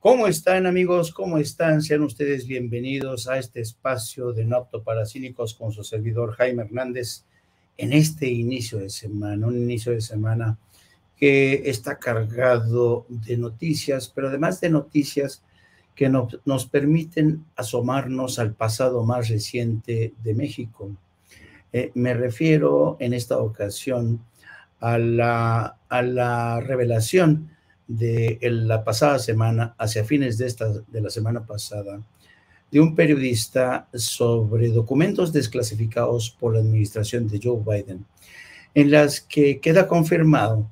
¿Cómo están, amigos? ¿Cómo están? Sean ustedes bienvenidos a este espacio de No Apto para Cínicos con su servidor Jaime Hernández en este inicio de semana, un inicio de semana que está cargado de noticias, pero además de noticias que nos permiten asomarnos al pasado más reciente de México. Me refiero en esta ocasión a la revelación de la pasada semana, hacia fines de la semana pasada, de un periodista sobre documentos desclasificados por la administración de Joe Biden, en las que queda confirmado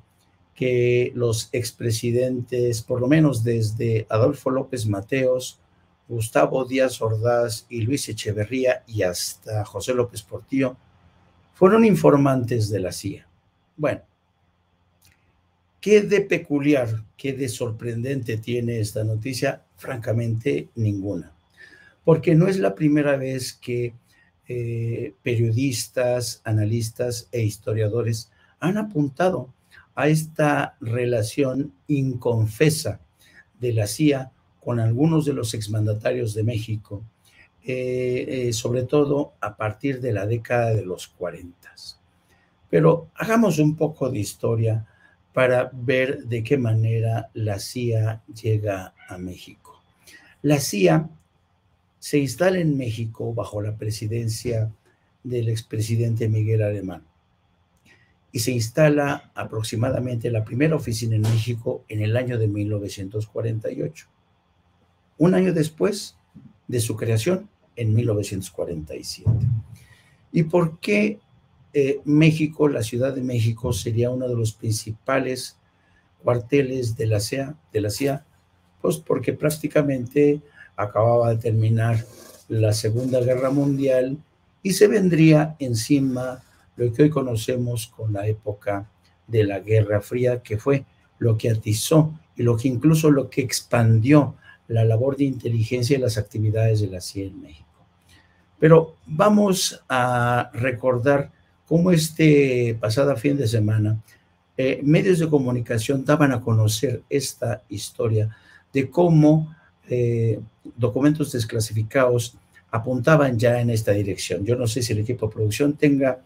que los expresidentes, por lo menos desde Adolfo López Mateos, Gustavo Díaz Ordaz y Luis Echeverría y hasta José López Portillo, fueron informantes de la CIA. Bueno, ¿qué de peculiar, qué de sorprendente tiene esta noticia? Francamente, ninguna. Porque no es la primera vez que periodistas, analistas e historiadores han apuntado a esta relación inconfesa de la CIA con algunos de los exmandatarios de México, sobre todo a partir de la década de los 40. Pero hagamos un poco de historia para ver de qué manera la CIA llega a México. La CIA se instala en México bajo la presidencia del expresidente Miguel Alemán y se instala aproximadamente la primera oficina en México en el año de 1948. Un año después de su creación, en 1947. ¿Y por qué México, la Ciudad de México, sería uno de los principales cuarteles de la CIA? Pues porque prácticamente acababa de terminar la Segunda Guerra Mundial y se vendría encima lo que hoy conocemos con la época de la Guerra Fría, que fue lo que atizó y incluso lo que expandió la labor de inteligencia y las actividades de la CIA en México. Pero vamos a recordar cómo pasado fin de semana medios de comunicación daban a conocer esta historia de cómo documentos desclasificados apuntaban ya en esta dirección. Yo no sé si el equipo de producción tenga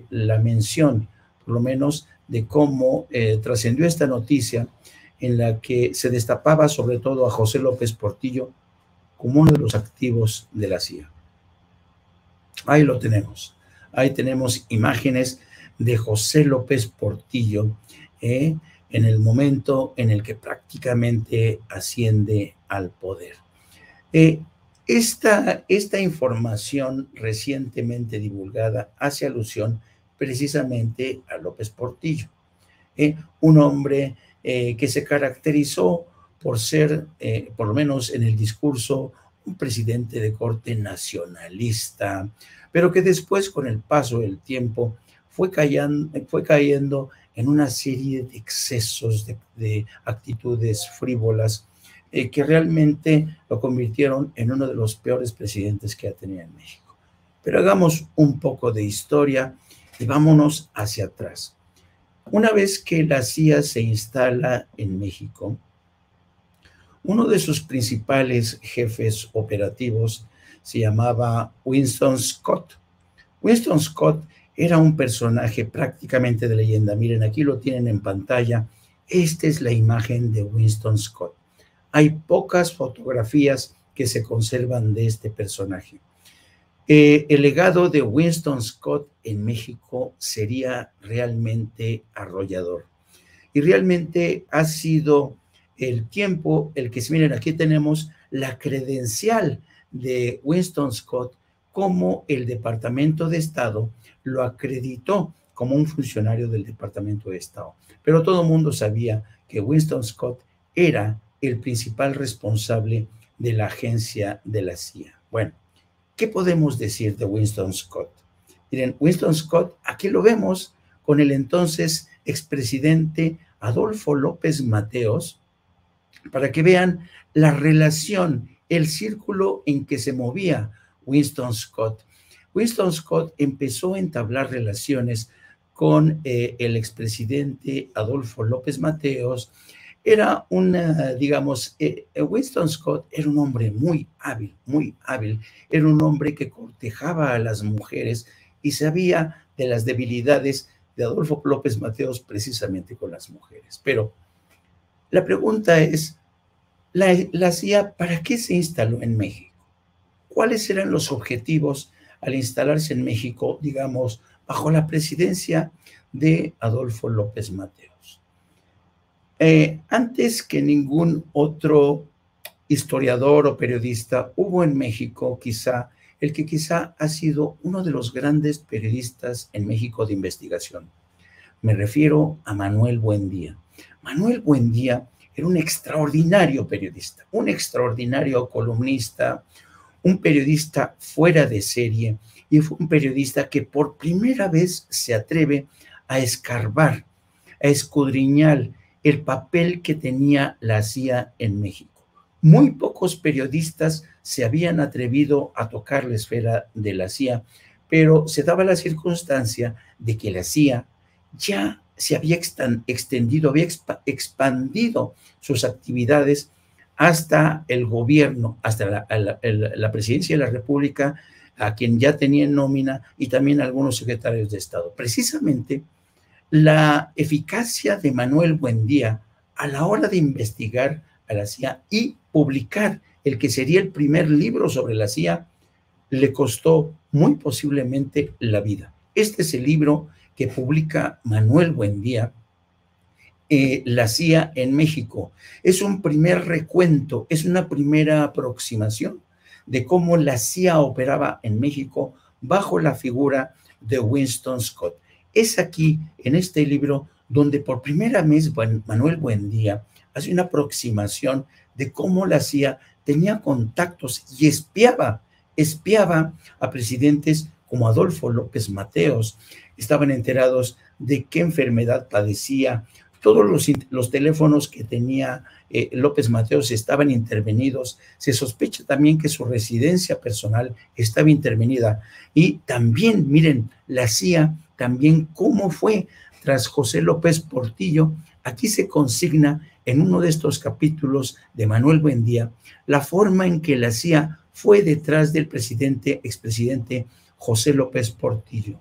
la mención, por lo menos, de cómo trascendió esta noticia en la que se destapaba sobre todo a José López Portillo como uno de los activos de la CIA. Ahí lo tenemos. Ahí tenemos imágenes de José López Portillo en el momento en el que prácticamente asciende al poder. Esta información recientemente divulgada hace alusión precisamente a López Portillo, un hombre que se caracterizó por ser, por lo menos en el discurso, un presidente de corte nacionalista, pero que después, con el paso del tiempo, fue cayendo en una serie de excesos, de actitudes frívolas, que realmente lo convirtieron en uno de los peores presidentes que ha tenido en México. Pero hagamos un poco de historia y vámonos hacia atrás. Una vez que la CIA se instala en México, uno de sus principales jefes operativos se llamaba Winston Scott. Winston Scott era un personaje prácticamente de leyenda. Miren, aquí lo tienen en pantalla. Esta es la imagen de Winston Scott. Hay pocas fotografías que se conservan de este personaje. El legado de Winston Scott en México sería realmente arrollador. Y realmente ha sido el tiempo el que, si miren, aquí tenemos la credencial de Winston Scott, como el Departamento de Estado lo acreditó como un funcionario del Departamento de Estado. Pero todo el mundo sabía que Winston Scott era el principal responsable de la agencia de la CIA. Bueno, ¿qué podemos decir de Winston Scott? Miren, Winston Scott, aquí lo vemos con el entonces expresidente Adolfo López Mateos, para que vean la relación, el círculo en que se movía Winston Scott. Winston Scott empezó a entablar relaciones con el expresidente Adolfo López Mateos Era digamos, Winston Scott era un hombre muy hábil, era un hombre que cortejaba a las mujeres y sabía de las debilidades de Adolfo López Mateos precisamente con las mujeres. Pero la pregunta es, la CIA, ¿para qué se instaló en México? ¿Cuáles eran los objetivos al instalarse en México, digamos, bajo la presidencia de Adolfo López Mateos? Antes que ningún otro historiador o periodista, hubo en México el que quizá ha sido uno de los grandes periodistas en México de investigación. Me refiero a Manuel Buendía. Manuel Buendía era un extraordinario periodista, un extraordinario columnista, un periodista fuera de serie, y fue un periodista que por primera vez se atreve a escarbar, a escudriñar el papel que tenía la CIA en México. Muy pocos periodistas se habían atrevido a tocar la esfera de la CIA, pero se daba la circunstancia de que la CIA ya se había extendido, había expandido sus actividades hasta el gobierno, hasta la presidencia de la República, a quien ya tenía en nómina, y también algunos secretarios de Estado. Precisamente la eficacia de Manuel Buendía a la hora de investigar a la CIA y publicar el que sería el primer libro sobre la CIA le costó muy posiblemente la vida. Este es el libro que publica Manuel Buendía, la CIA en México. Es un primer recuento, es una primera aproximación de cómo la CIA operaba en México bajo la figura de Winston Scott. Es aquí, en este libro, donde por primera vez Manuel Buendía hace una aproximación de cómo la CIA tenía contactos y espiaba a presidentes como Adolfo López Mateos. Estaban enterados de qué enfermedad padecía. Todos los teléfonos que tenía López Mateos estaban intervenidos. Se sospecha también que su residencia personal estaba intervenida. Y también, miren, la CIA, también cómo fue tras José López Portillo. Aquí se consigna en uno de estos capítulos de Manuel Buendía la forma en que la CIA fue detrás del expresidente José López Portillo.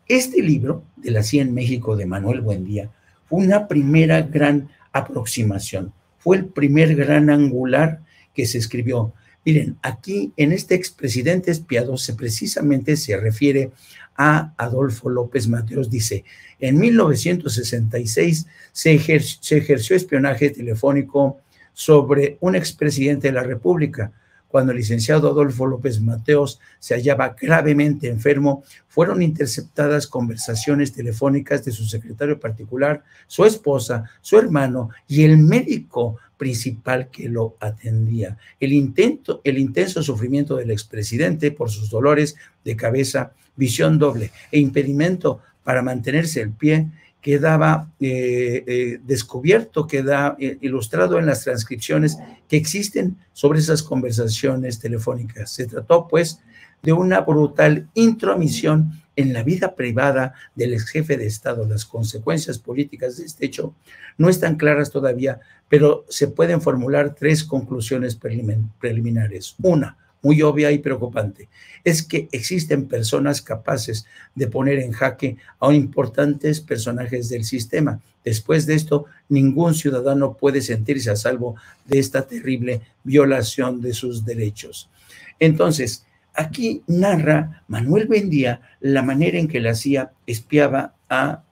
Este libro de la CIA en México de Manuel Buendía fue una primera gran aproximación, fue el primer gran angular que se escribió. Miren, aquí en este expresidente espiado precisamente se refiere a Adolfo López Mateos. Dice, en 1966 se ejerció espionaje telefónico sobre un expresidente de la República. Cuando el licenciado Adolfo López Mateos se hallaba gravemente enfermo, fueron interceptadas conversaciones telefónicas de su secretario particular, su esposa, su hermano y el médico principal que lo atendía. El intenso sufrimiento del expresidente por sus dolores de cabeza, visión doble e impedimento para mantenerse en pie quedaba descubierto, queda ilustrado en las transcripciones que existen sobre esas conversaciones telefónicas. Se trató, pues, de una brutal intromisión en la vida privada del ex jefe de Estado. Las consecuencias políticas de este hecho no están claras todavía, pero se pueden formular tres conclusiones preliminares. Una, muy obvia y preocupante, es que existen personas capaces de poner en jaque a importantes personajes del sistema. Después de esto, ningún ciudadano puede sentirse a salvo de esta terrible violación de sus derechos. Entonces, aquí narra Manuel Buendía la manera en que la CIA espiaba a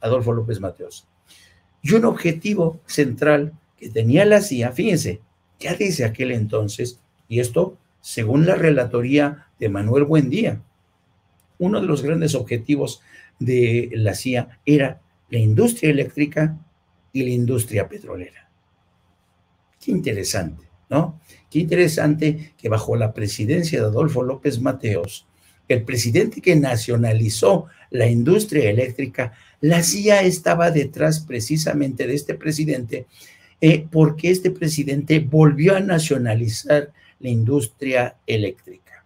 Adolfo López Mateos. Y un objetivo central que tenía la CIA, fíjense, ya desde aquel entonces, y esto según la relatoría de Manuel Buendía, uno de los grandes objetivos de la CIA era la industria eléctrica y la industria petrolera. Qué interesante, ¿no? Qué interesante que bajo la presidencia de Adolfo López Mateos, el presidente que nacionalizó la industria eléctrica, la CIA estaba detrás precisamente de este presidente, porque este presidente volvió a nacionalizar la industria eléctrica.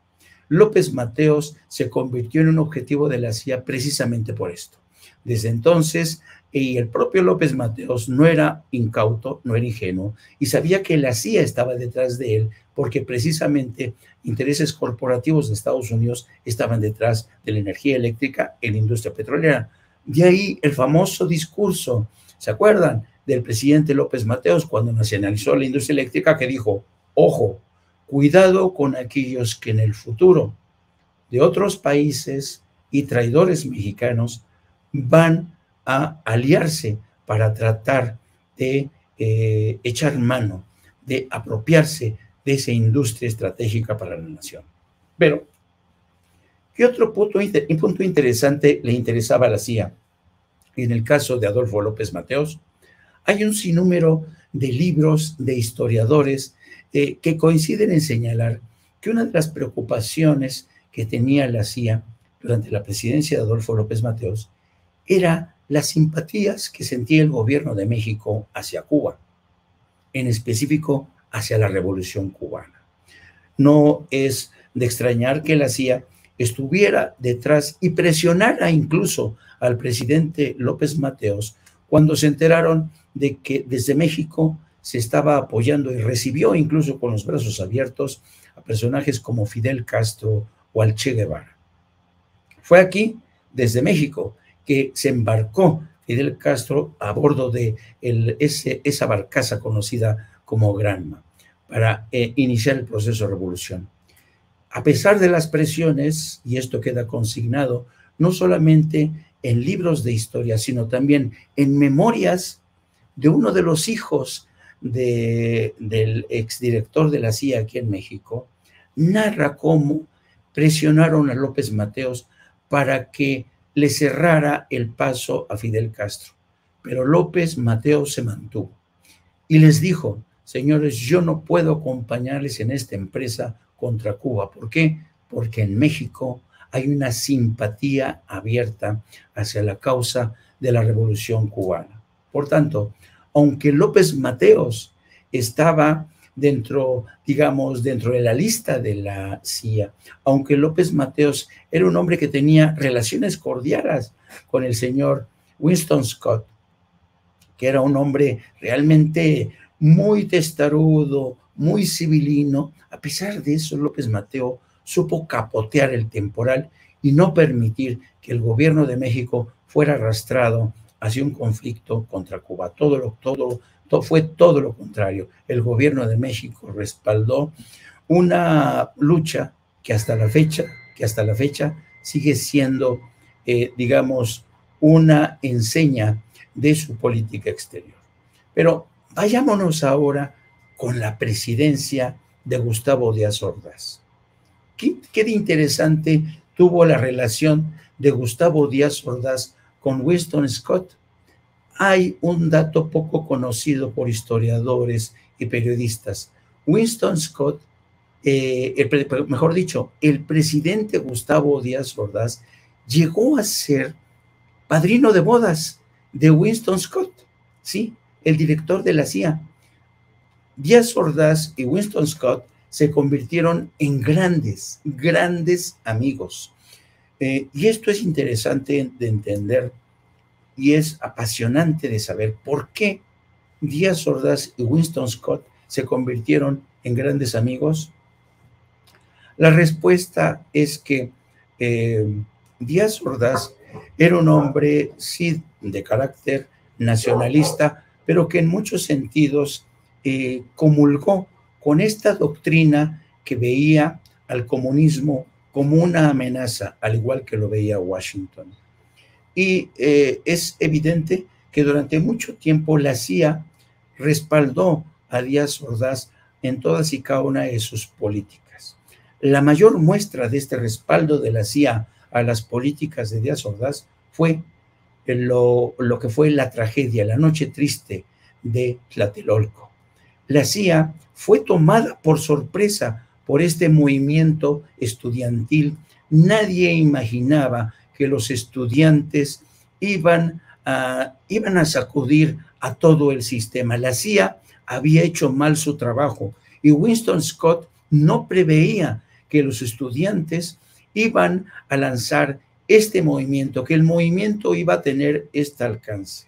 López Mateos se convirtió en un objetivo de la CIA precisamente por esto. Desde entonces, Y el propio López Mateos no era incauto, no era ingenuo, y sabía que la CIA estaba detrás de él, porque precisamente intereses corporativos de Estados Unidos estaban detrás de la energía eléctrica en la industria petrolera. De ahí el famoso discurso, ¿se acuerdan? Del presidente López Mateos cuando nacionalizó la industria eléctrica, que dijo: ojo, cuidado con aquellos que en el futuro de otros países y traidores mexicanos van a aliarse para tratar de echar mano, de apropiarse de esa industria estratégica para la nación. Pero, ¿qué otro punto interesante le interesaba a la CIA? En el caso de Adolfo López Mateos, hay un sinnúmero de libros de historiadores que coinciden en señalar que una de las preocupaciones que tenía la CIA durante la presidencia de Adolfo López Mateos era las simpatías que sentía el gobierno de México hacia Cuba, en específico hacia la Revolución Cubana. No es de extrañar que la CIA estuviera detrás y presionara incluso al presidente López Mateos cuando se enteraron de que desde México se estaba apoyando y recibió incluso con los brazos abiertos a personajes como Fidel Castro o al Che Guevara. Fue aquí, desde México, que se embarcó Fidel Castro a bordo de esa barcaza conocida como Granma para iniciar el proceso de revolución. A pesar de las presiones, y esto queda consignado no solamente en libros de historia, sino también en memorias de uno de los hijos del exdirector de la CIA aquí en México, narra cómo presionaron a López Mateos para que le cerrara el paso a Fidel Castro. Pero López Mateos se mantuvo y les dijo: señores, yo no puedo acompañarles en esta empresa contra Cuba. ¿Por qué? Porque en México hay una simpatía abierta hacia la causa de la Revolución Cubana. Por tanto, aunque López Mateos estaba dentro de la lista de la CIA, aunque López Mateos era un hombre que tenía relaciones cordiales con el señor Winston Scott, que era un hombre realmente muy testarudo, muy civilino, a pesar de eso, López Mateos supo capotear el temporal y no permitir que el gobierno de México fuera arrastrado hacia un conflicto contra Cuba. Fue todo lo contrario. El gobierno de México respaldó una lucha que hasta la fecha sigue siendo, una enseña de su política exterior. Pero vayámonos ahora con la presidencia de Gustavo Díaz Ordaz. ¿Qué de interesante tuvo la relación de Gustavo Díaz Ordaz con Winston Scott? Hay un dato poco conocido por historiadores y periodistas. Winston Scott, mejor dicho, el presidente Gustavo Díaz Ordaz llegó a ser padrino de bodas de Winston Scott, ¿sí? El director de la CIA. Díaz Ordaz y Winston Scott se convirtieron en grandes amigos. Y esto es interesante de entender y es apasionante de saber por qué Díaz Ordaz y Winston Scott se convirtieron en grandes amigos. La respuesta es que Díaz Ordaz era un hombre, sí, de carácter nacionalista, pero que en muchos sentidos comulgó con esta doctrina que veía al comunismo como una amenaza, al igual que lo veía Washington. Y es evidente que durante mucho tiempo la CIA respaldó a Díaz Ordaz en todas y cada una de sus políticas. La mayor muestra de este respaldo de la CIA a las políticas de Díaz Ordaz fue lo que fue la tragedia, la noche triste de Tlatelolco. La CIA fue tomada por sorpresa por este movimiento estudiantil. Nadie imaginaba que los estudiantes iban a sacudir a todo el sistema. La CIA había hecho mal su trabajo y Winston Scott no preveía que los estudiantes iban a lanzar este movimiento, que el movimiento iba a tener este alcance.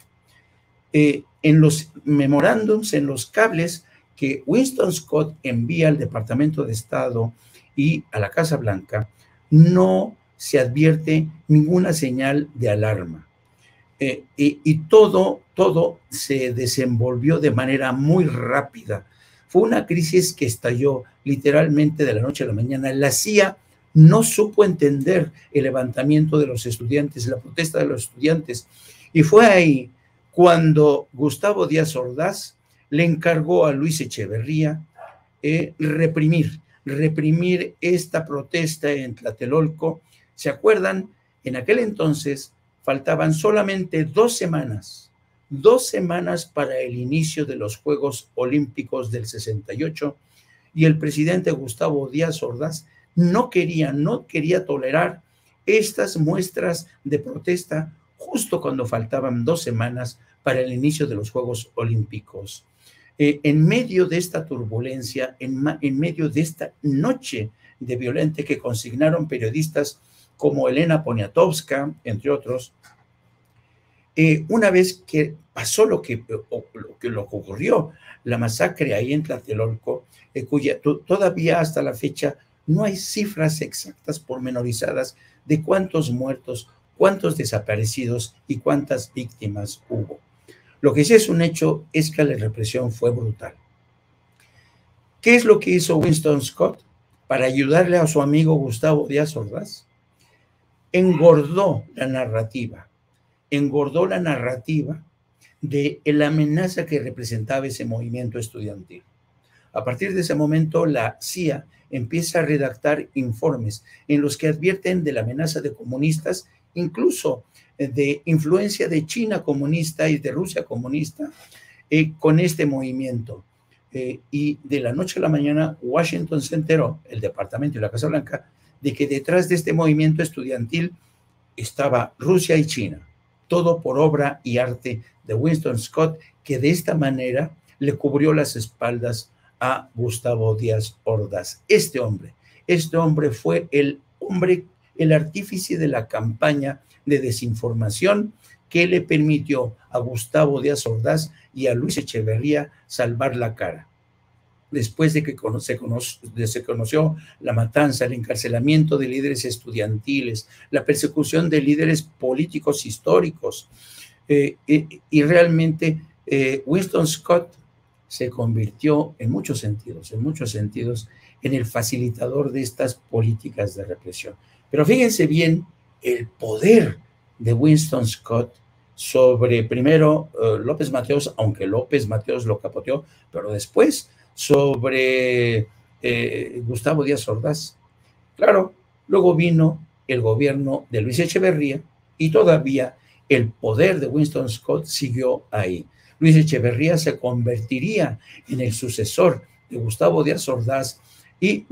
En los memorándums, en los cables que Winston Scott envía al Departamento de Estado y a la Casa Blanca, no se advierte ninguna señal de alarma. Y todo se desenvolvió de manera muy rápida. Fue una crisis que estalló literalmente de la noche a la mañana. La CIA no supo entender el levantamiento de los estudiantes, la protesta de los estudiantes. Y fue ahí cuando Gustavo Díaz Ordaz le encargó a Luis Echeverría reprimir esta protesta en Tlatelolco. ¿Se acuerdan? En aquel entonces faltaban solamente 2 semanas para el inicio de los Juegos Olímpicos del 68, y el presidente Gustavo Díaz Ordaz no quería tolerar estas muestras de protesta justo cuando faltaban 2 semanas para el inicio de los Juegos Olímpicos. En medio de esta turbulencia, en medio de esta noche de violenta que consignaron periodistas como Elena Poniatowska, entre otros, una vez que pasó lo que ocurrió, la masacre ahí en Tlatelolco, cuya todavía hasta la fecha no hay cifras exactas pormenorizadas de cuántos muertos, cuántos desaparecidos y cuántas víctimas hubo. Lo que sí es un hecho es que la represión fue brutal. ¿Qué es lo que hizo Winston Scott para ayudarle a su amigo Gustavo Díaz Ordaz? Engordó la narrativa de la amenaza que representaba ese movimiento estudiantil. A partir de ese momento, la CIA empieza a redactar informes en los que advierten de la amenaza de comunistas, incluso de influencia de China comunista y de Rusia comunista con este movimiento. Y de la noche a la mañana, Washington se enteró, el Departamento y la Casa Blanca, de que detrás de este movimiento estudiantil estaba Rusia y China. Todo por obra y arte de Winston Scott, que de esta manera le cubrió las espaldas a Gustavo Díaz Ordaz. Este hombre fue el artífice de la campaña de desinformación que le permitió a Gustavo Díaz Ordaz y a Luis Echeverría salvar la cara. Después de que se conoció la matanza, el encarcelamiento de líderes estudiantiles, la persecución de líderes políticos históricos, y realmente Winston Scott se convirtió en muchos sentidos, en el facilitador de estas políticas de represión. Pero fíjense bien el poder de Winston Scott sobre, primero, López Mateos, aunque López Mateos lo capoteó, pero después sobre Gustavo Díaz Ordaz. Claro, luego vino el gobierno de Luis Echeverría y todavía el poder de Winston Scott siguió ahí. Luis Echeverría se convertiría en el sucesor de Gustavo Díaz Ordaz y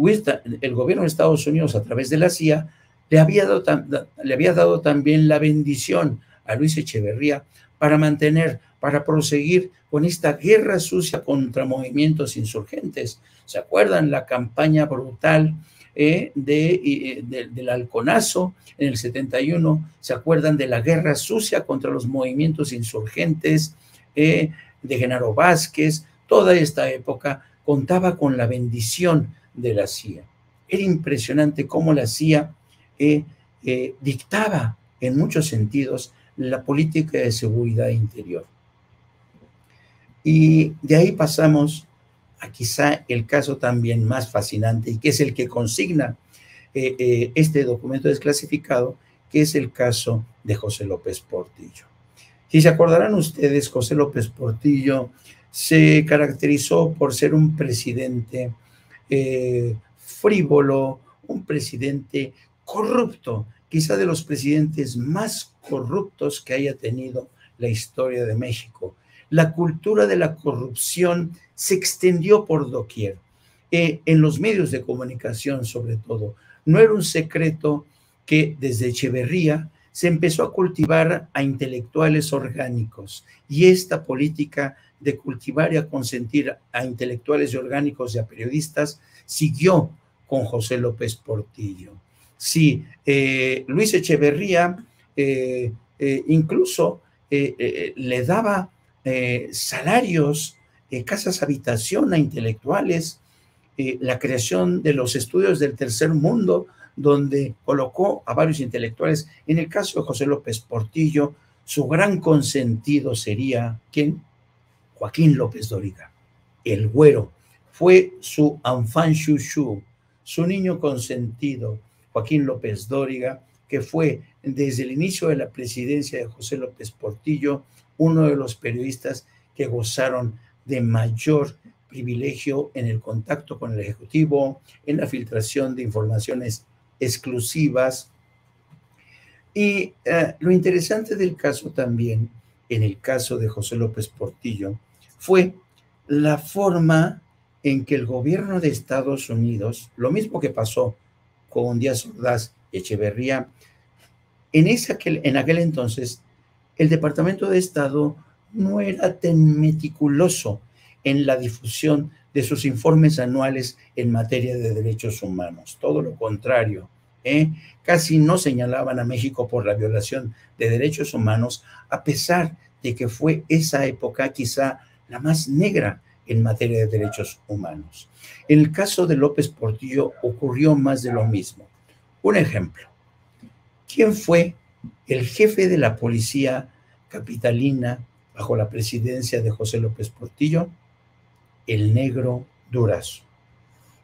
el gobierno de Estados Unidos, a través de la CIA, le había dado también la bendición a Luis Echeverría para proseguir con esta guerra sucia contra movimientos insurgentes. ¿Se acuerdan la campaña brutal del halconazo en el 71? ¿Se acuerdan de la guerra sucia contra los movimientos insurgentes de Genaro Vázquez? Toda esta época contaba con la bendición de la CIA. Era impresionante cómo la CIA dictaba en muchos sentidos la política de seguridad interior. Y de ahí pasamos a quizá el caso también más fascinante, y que es el que consigna este documento desclasificado, que es el caso de José López Portillo. Si se acordarán ustedes, José López Portillo se caracterizó por ser un presidente frívolo, un presidente corrupto, quizá de los presidentes más corruptos que haya tenido la historia de México. La cultura de la corrupción se extendió por doquier, en los medios de comunicación sobre todo. No era un secreto que desde Echeverría se empezó a cultivar a intelectuales orgánicos, y esta política de cultivar y a consentir a intelectuales y orgánicos y a periodistas siguió con José López Portillo. Sí, Luis Echeverría incluso le daba salarios, casas habitación a intelectuales, la creación de los estudios del tercer mundo, donde colocó a varios intelectuales. En el caso de José López Portillo, su gran consentido sería, ¿quién? Joaquín López Dóriga, el Güero. Fue su enfant chouchou, su niño consentido, Joaquín López Dóriga, que fue desde el inicio de la presidencia de José López Portillo uno de los periodistas que gozaron de mayor privilegio en el contacto con el Ejecutivo, en la filtración de informaciones exclusivas. Y lo interesante del caso también, en el caso de José López Portillo, fue la forma en que el gobierno de Estados Unidos, lo mismo que pasó con Díaz Ordaz y Echeverría, en aquel entonces, el Departamento de Estado no era tan meticuloso en la difusión de sus informes anuales en materia de derechos humanos. Todo lo contrario, casi no señalaban a México por la violación de derechos humanos, a pesar de que fue esa época quizá la más negra en materia de derechos humanos. En el caso de López Portillo ocurrió más de lo mismo. Un ejemplo. ¿Quién fue el jefe de la policía capitalina bajo la presidencia de José López Portillo? El Negro Durazo.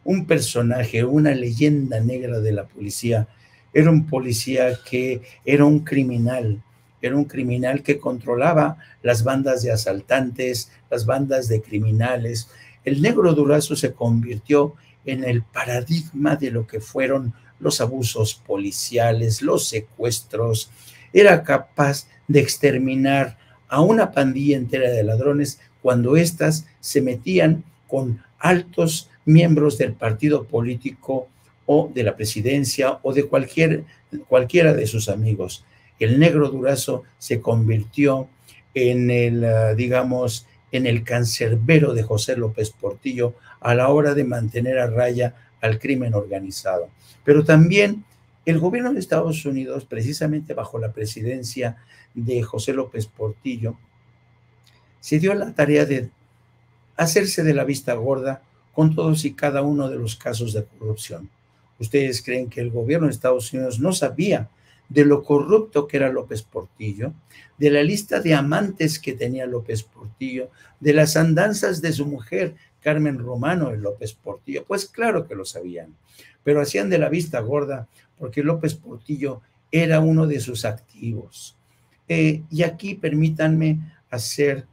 Un personaje, una leyenda negra de la policía. Era un policía que era un criminal que controlaba las bandas de asaltantes, las bandas de criminales. El Negro Durazo se convirtió en el paradigma de lo que fueron los abusos policiales, los secuestros. Era capaz de exterminar a una pandilla entera de ladrones cuando éstas se metían con altos miembros del partido político o de la presidencia o de cualquiera de sus amigos. El Negro Durazo se convirtió en el cancerbero de José López Portillo a la hora de mantener a raya al crimen organizado. Pero también el gobierno de Estados Unidos, precisamente bajo la presidencia de José López Portillo, se dio la tarea de hacerse de la vista gorda con todos y cada uno de los casos de corrupción. ¿Ustedes creen que el gobierno de Estados Unidos no sabía de lo corrupto que era López Portillo, de la lista de amantes que tenía López Portillo, de las andanzas de su mujer, Carmen Romano de López Portillo? Pues claro que lo sabían, pero hacían de la vista gorda porque López Portillo era uno de sus activos. Y aquí permítanme hacer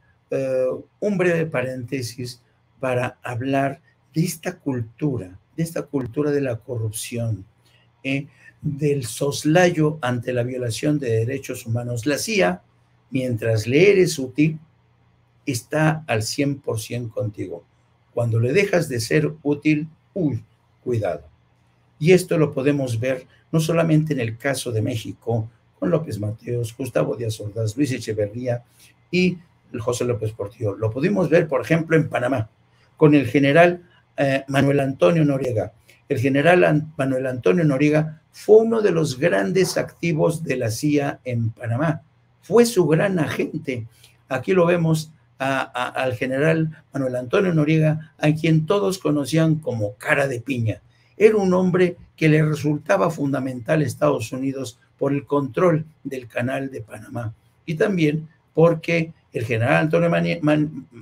un breve paréntesis para hablar de esta cultura de la corrupción, del soslayo ante la violación de derechos humanos. La CIA, mientras le eres útil, está al 100% contigo. Cuando le dejas de ser útil, cuidado. Y esto lo podemos ver no solamente en el caso de México, con López Mateos, Gustavo Díaz Ordaz, Luis Echeverría y José López Portillo. Lo pudimos ver, por ejemplo, en Panamá, con el general Manuel Antonio Noriega. El general Manuel Antonio Noriega fue uno de los grandes activos de la CIA en Panamá. Fue su gran agente. Aquí lo vemos al general Manuel Antonio Noriega, a quien todos conocían como cara de piña. Era un hombre que le resultaba fundamental a Estados Unidos por el control del canal de Panamá y también porque el general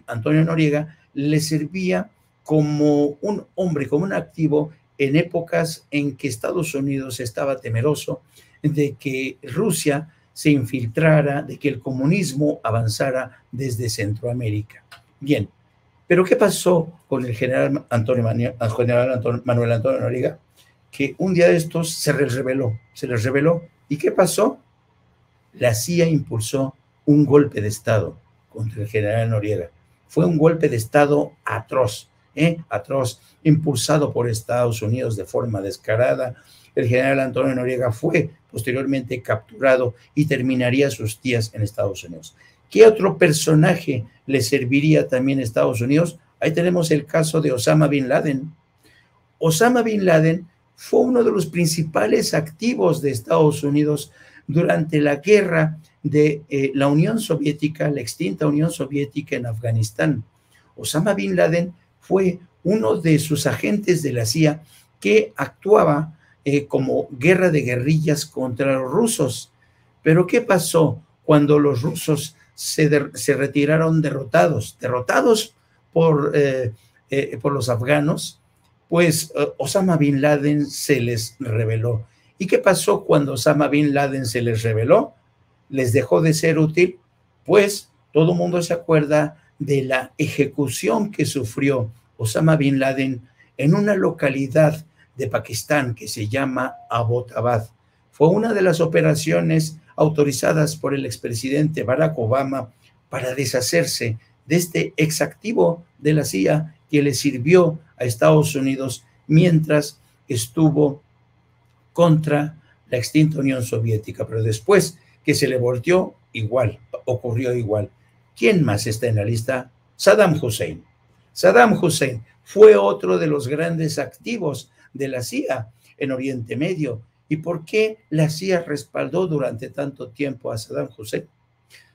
Antonio Noriega le servía como un hombre, como un activo en épocas en que Estados Unidos estaba temeroso de que Rusia se infiltrara, de que el comunismo avanzara desde Centroamérica. Bien, pero ¿qué pasó con el general Manuel Antonio Noriega? Que un día de estos se les reveló. ¿Y qué pasó? La CIA impulsó un golpe de Estado contra el general Noriega. Fue un golpe de Estado atroz, atroz, impulsado por Estados Unidos de forma descarada. El general Antonio Noriega fue posteriormente capturado y terminaría sus días en Estados Unidos. ¿Qué otro personaje le serviría también a Estados Unidos? Ahí tenemos el caso de Osama Bin Laden. Osama Bin Laden fue uno de los principales activos de Estados Unidos durante la guerra de la Unión Soviética, la extinta Unión Soviética en Afganistán. Osama Bin Laden fue uno de sus agentes de la CIA que actuaba como guerra de guerrillas contra los rusos. Pero ¿qué pasó cuando los rusos se retiraron derrotados por los afganos? Pues Osama Bin Laden se les rebeló. ¿Y qué pasó cuando Osama Bin Laden se les rebeló? Les dejó de ser útil, pues todo el mundo se acuerda de la ejecución que sufrió Osama Bin Laden en una localidad de Pakistán que se llama Abbottabad. Fue una de las operaciones autorizadas por el expresidente Barack Obama para deshacerse de este exactivo de la CIA que le sirvió a Estados Unidos mientras estuvo contra la extinta Unión Soviética. Pero después que se le volteó, igual, ocurrió igual. ¿Quién más está en la lista? Saddam Hussein. Saddam Hussein fue otro de los grandes activos de la CIA en Oriente Medio. ¿Y por qué la CIA respaldó durante tanto tiempo a Saddam Hussein?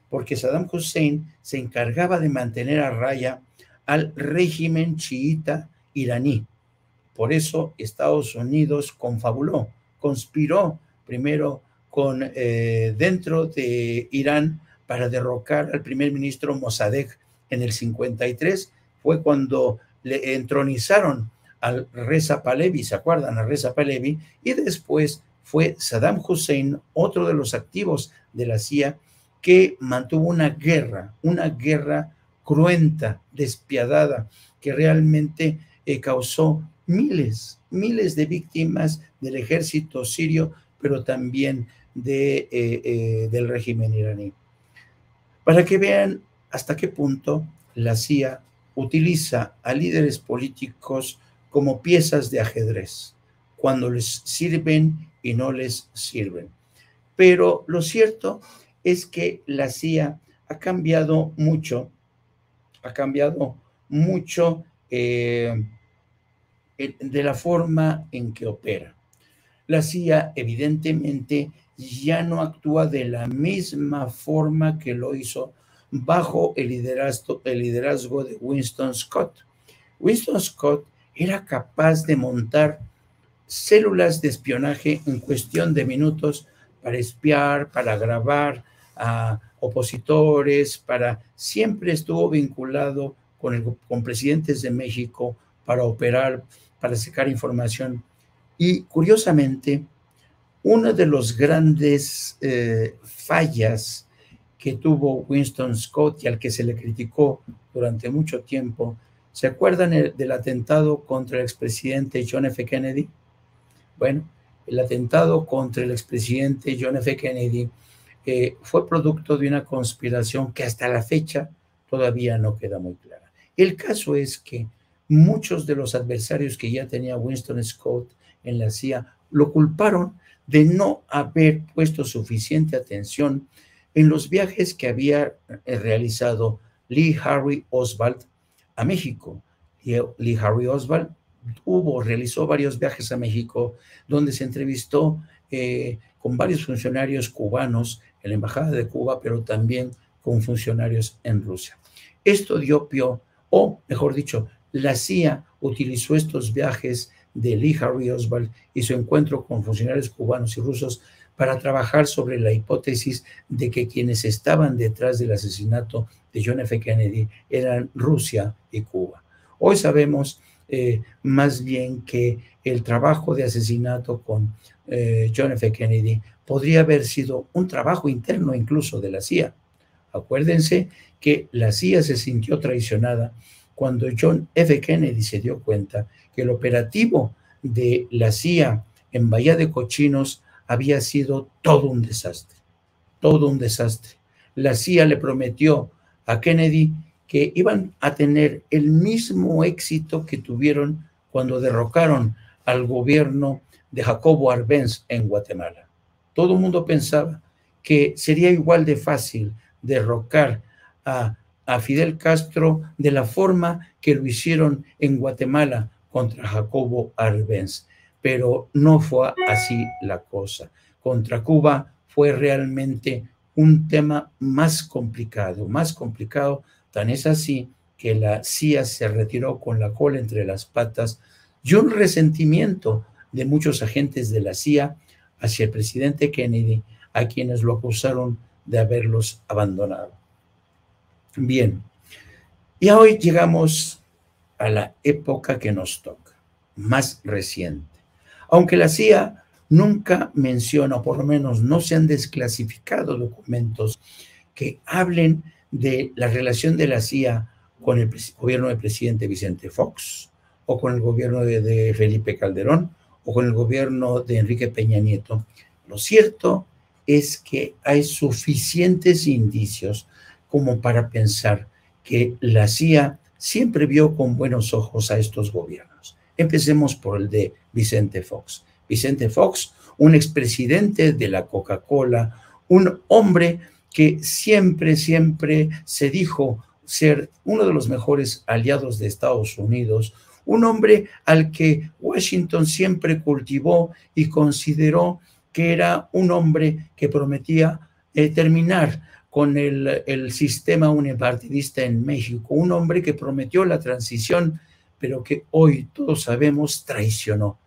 Porque Saddam Hussein se encargaba de mantener a raya al régimen chiita iraní. Por eso Estados Unidos confabuló, conspiró primero dentro de Irán para derrocar al primer ministro Mossadegh en el 53. Fue cuando le entronizaron al Reza Pahlavi, ¿se acuerdan? A Reza Pahlavi, y después fue Saddam Hussein, otro de los activos de la CIA, que mantuvo una guerra cruenta, despiadada, que realmente causó miles de víctimas del ejército sirio, pero también del régimen iraní. Para que vean hasta qué punto la CIA utiliza a líderes políticos como piezas de ajedrez, cuando les sirven y no les sirven. Pero lo cierto es que la CIA ha cambiado mucho de la forma en que opera. La CIA evidentemente ya no actúa de la misma forma que lo hizo bajo el liderazgo de Winston Scott. Winston Scott era capaz de montar células de espionaje en cuestión de minutos para espiar, para grabar a opositores, siempre estuvo vinculado con presidentes de México para operar, para sacar información. Y curiosamente, una de los grandes fallas que tuvo Winston Scott y al que se le criticó durante mucho tiempo, ¿se acuerdan del atentado contra el expresidente John F. Kennedy? Bueno, el atentado contra el expresidente John F. Kennedy fue producto de una conspiración que hasta la fecha todavía no queda muy clara. El caso es que muchos de los adversarios que ya tenía Winston Scott en la CIA lo culparon de no haber puesto suficiente atención en los viajes que había realizado Lee Harvey Oswald a México. Lee Harvey Oswald realizó varios viajes a México donde se entrevistó con varios funcionarios cubanos en la Embajada de Cuba, pero también con funcionarios en Rusia. Esto dio pie, o mejor dicho, la CIA utilizó estos viajes de Lee Harvey Oswald y su encuentro con funcionarios cubanos y rusos para trabajar sobre la hipótesis de que quienes estaban detrás del asesinato de John F. Kennedy eran Rusia y Cuba. Hoy sabemos más bien que el trabajo de asesinato con John F. Kennedy podría haber sido un trabajo interno incluso de la CIA. Acuérdense que la CIA se sintió traicionada cuando John F. Kennedy se dio cuenta que el operativo de la CIA en Bahía de Cochinos había sido todo un desastre, todo un desastre. La CIA le prometió a Kennedy que iban a tener el mismo éxito que tuvieron cuando derrocaron al gobierno de Jacobo Arbenz en Guatemala. Todo el mundo pensaba que sería igual de fácil derrocar a Fidel Castro de la forma que lo hicieron en Guatemala contra Jacobo Arbenz, pero no fue así la cosa. Contra Cuba fue realmente un tema más complicado, tan es así que la CIA se retiró con la cola entre las patas y un resentimiento de muchos agentes de la CIA hacia el presidente Kennedy, a quienes lo acusaron de haberlos abandonado. Bien, y hoy llegamos a la época que nos toca, más reciente. Aunque la CIA nunca menciona, o por lo menos no se han desclasificado documentos que hablen de la relación de la CIA con el gobierno del presidente Vicente Fox, o con el gobierno de Felipe Calderón, o con el gobierno de Enrique Peña Nieto. Lo cierto es que hay suficientes indicios como para pensar que la CIA siempre vio con buenos ojos a estos gobiernos. Empecemos por el de Vicente Fox. Vicente Fox, un expresidente de la Coca-Cola, un hombre que siempre se dijo ser uno de los mejores aliados de Estados Unidos, un hombre al que Washington siempre cultivó y consideró que era un hombre que prometía terminar con el sistema unipartidista en México, un hombre que prometió la transición, pero que hoy todos sabemos traicionó.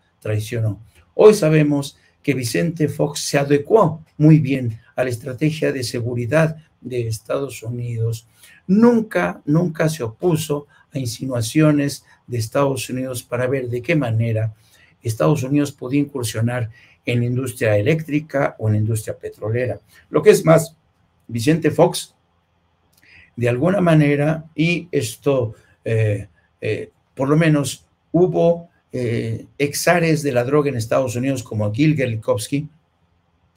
Hoy sabemos que Vicente Fox se adecuó muy bien a la estrategia de seguridad de Estados Unidos. Nunca se opuso a insinuaciones de Estados Unidos para ver de qué manera Estados Unidos podía incursionar en la industria eléctrica o en la industria petrolera. Lo que es más, Vicente Fox, de alguna manera, y esto por lo menos hubo exares de la droga en Estados Unidos como Gil Gelikovsky,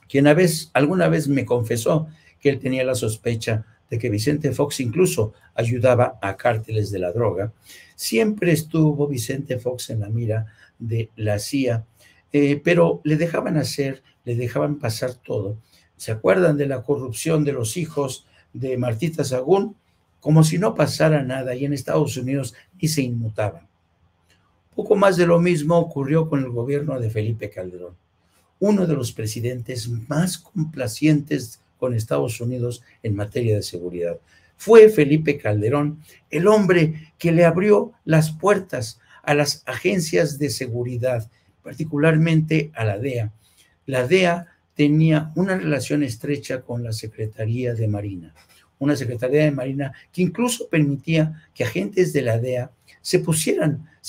quien alguna vez me confesó que él tenía la sospecha de que Vicente Fox incluso ayudaba a cárteles de la droga. Siempre estuvo Vicente Fox en la mira de la CIA, pero le dejaban pasar todo. ¿Se acuerdan de la corrupción de los hijos de Martita Sagún? Como si no pasara nada, y en Estados Unidos ni se inmutaban. Poco más de lo mismo ocurrió con el gobierno de Felipe Calderón, uno de los presidentes más complacientes con Estados Unidos en materia de seguridad. Fue Felipe Calderón el hombre que le abrió las puertas a las agencias de seguridad, particularmente a la DEA. La DEA tenía una relación estrecha con la Secretaría de Marina, una Secretaría de Marina que incluso permitía que agentes de la DEA se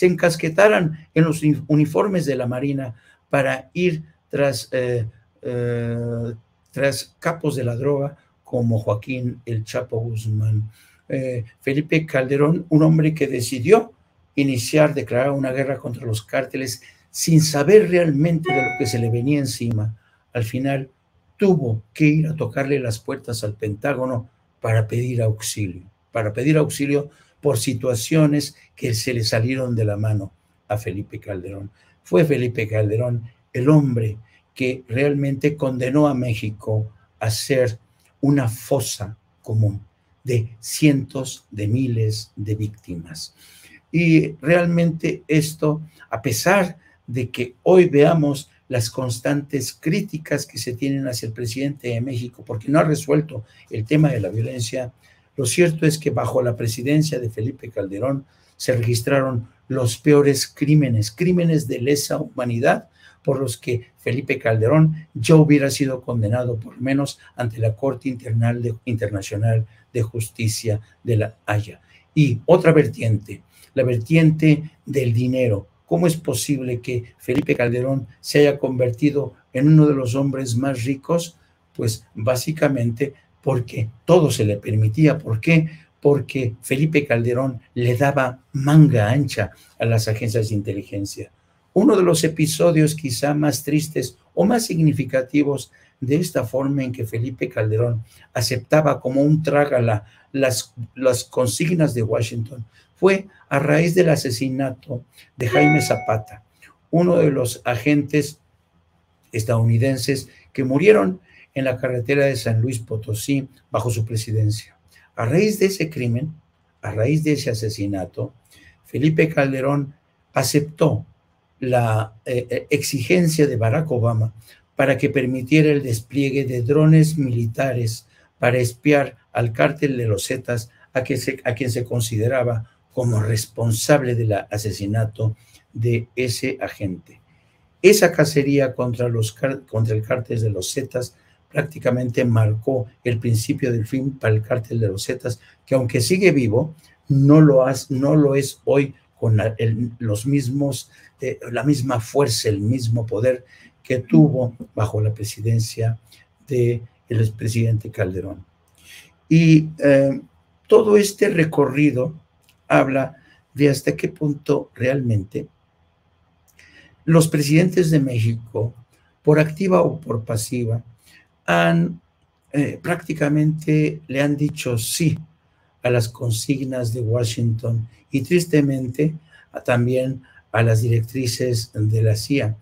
encasquetaran en los uniformes de la Marina para ir tras capos de la droga como Joaquín El Chapo Guzmán. Felipe Calderón, un hombre que decidió declarar una guerra contra los cárteles sin saber realmente de lo que se le venía encima. Al final tuvo que ir a tocarle las puertas al Pentágono para pedir auxilio por situaciones que se le salieron de la mano a Felipe Calderón. Fue Felipe Calderón el hombre que realmente condenó a México a ser una fosa común de cientos de miles de víctimas. Y realmente esto, a pesar de que hoy veamos las constantes críticas que se tienen hacia el presidente de México porque no ha resuelto el tema de la violencia, lo cierto es que bajo la presidencia de Felipe Calderón se registraron los peores crímenes de lesa humanidad por los que Felipe Calderón ya hubiera sido condenado por lo menos ante la Corte Internacional de Justicia de La Haya. Y otra vertiente, la vertiente del dinero. ¿Cómo es posible que Felipe Calderón se haya convertido en uno de los hombres más ricos? Pues básicamente porque todo se le permitía. ¿Por qué? Porque Felipe Calderón le daba manga ancha a las agencias de inteligencia. Uno de los episodios quizá más tristes o más significativos de esta forma en que Felipe Calderón aceptaba como un trágala las consignas de Washington fue a raíz del asesinato de Jaime Zapata, uno de los agentes estadounidenses que murieron en la carretera de San Luis Potosí bajo su presidencia. A raíz de ese crimen, a raíz de ese asesinato, Felipe Calderón aceptó la exigencia de Barack Obama para que permitiera el despliegue de drones militares para espiar al cártel de los Zetas, a quien se consideraba como responsable del asesinato de ese agente. Esa cacería contra el cártel de los Zetas prácticamente marcó el principio del fin para el cártel de los Zetas, que aunque sigue vivo, no lo es hoy con los mismos, la misma fuerza, el mismo poder que tuvo bajo la presidencia del expresidente Calderón. Y todo este recorrido habla de hasta qué punto realmente los presidentes de México, por activa o por pasiva, prácticamente le han dicho sí a las consignas de Washington y tristemente también a las directrices de la CIA.